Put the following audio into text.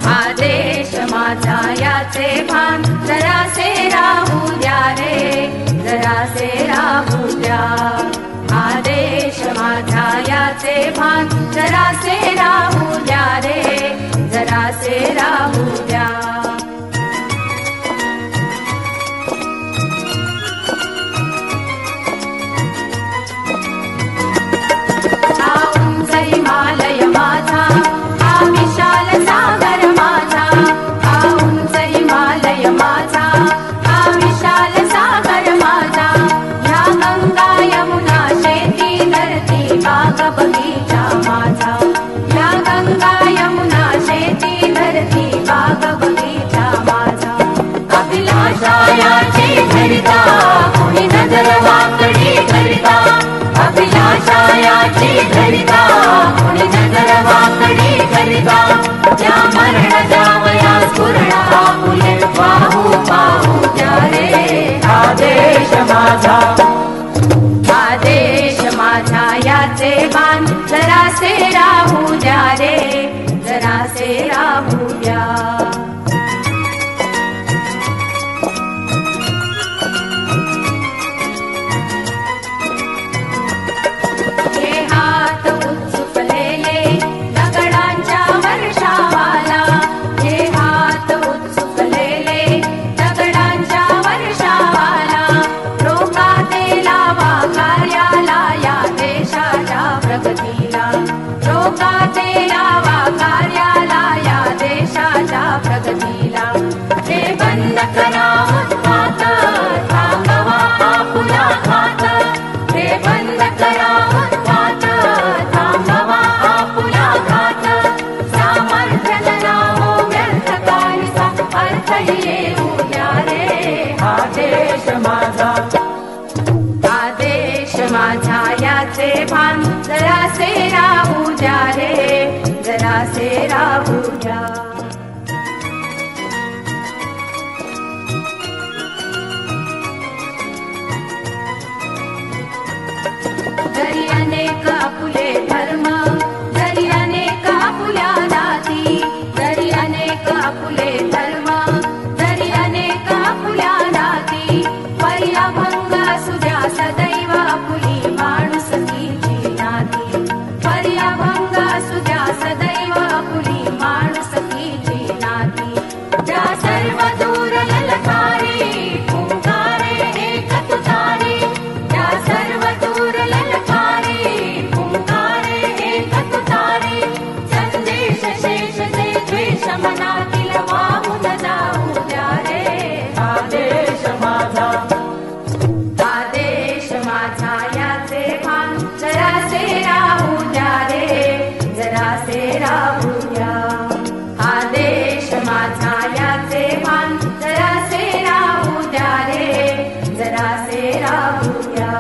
आदेश माझा याचे भान जरासे राहू द्या रे, जरासे राहू द्या। आदेश माझा याचे भान जरासे राहू द्या रे, जरासे राहू द्या। हिमालय माझा हा विशाल सागर माझा, हा उंच हिमालय माझा हा विशाल सागर माझा। ह्या गंगा यमुना शेती धरती बाग बगीचा माझा, ह्या गंगा यमुना शेती धरती बाग बगीचा माझा। अभिलाषा याची धरिता कोणी नजर वाकडी करिता, अभिलाषा याची धरिता कोणी नजर वाकडी करिता। त्या मरण जावया स्फुरण आपुले वाहू पाहू द्या रे। आदेश माझा, आदेश माझा याचे भान जरासे राहू द्या रे, जरासे राहू द्या। बंद करावं हात थांबवा आपुला घात, हे बंद करावं हात थांबवा आपुला घात। सामर्थ्य जनावो व्यर्थ काहीसा अर्थ येऊ द्या रे। आदेश माझा, आदेश माझा याचे भान जरासे राहू द्या रे, जरासे राहू द्या। जरी अनेक आपुले धर्म, जरी अनेक आपुल्या जाती, जरी अनेक आपुले धर्म, जरी अनेक आपुल्या जाती। परी अभंग असू द्या सदैव आपुली माणुसकीची नाती, परी अभंग असू द्या सदैव आपुली माणुसकीची नाती। ज्या सर्व दूर ललकारी ओंकारे एक तुतारी, त्या सर्व दूर ललकारी ओंकारे एक तुतारी। संदेश शेष जे द्वेष मनातील वाहून जाऊ द्या रे। आदेश माझा, आदेश माझा याचे भान जरासे राहू द्या रे, जरासे राहू द्या। आदेश माझा याचे भान जरासे राहू द्या रे, जरासे राहू द्या।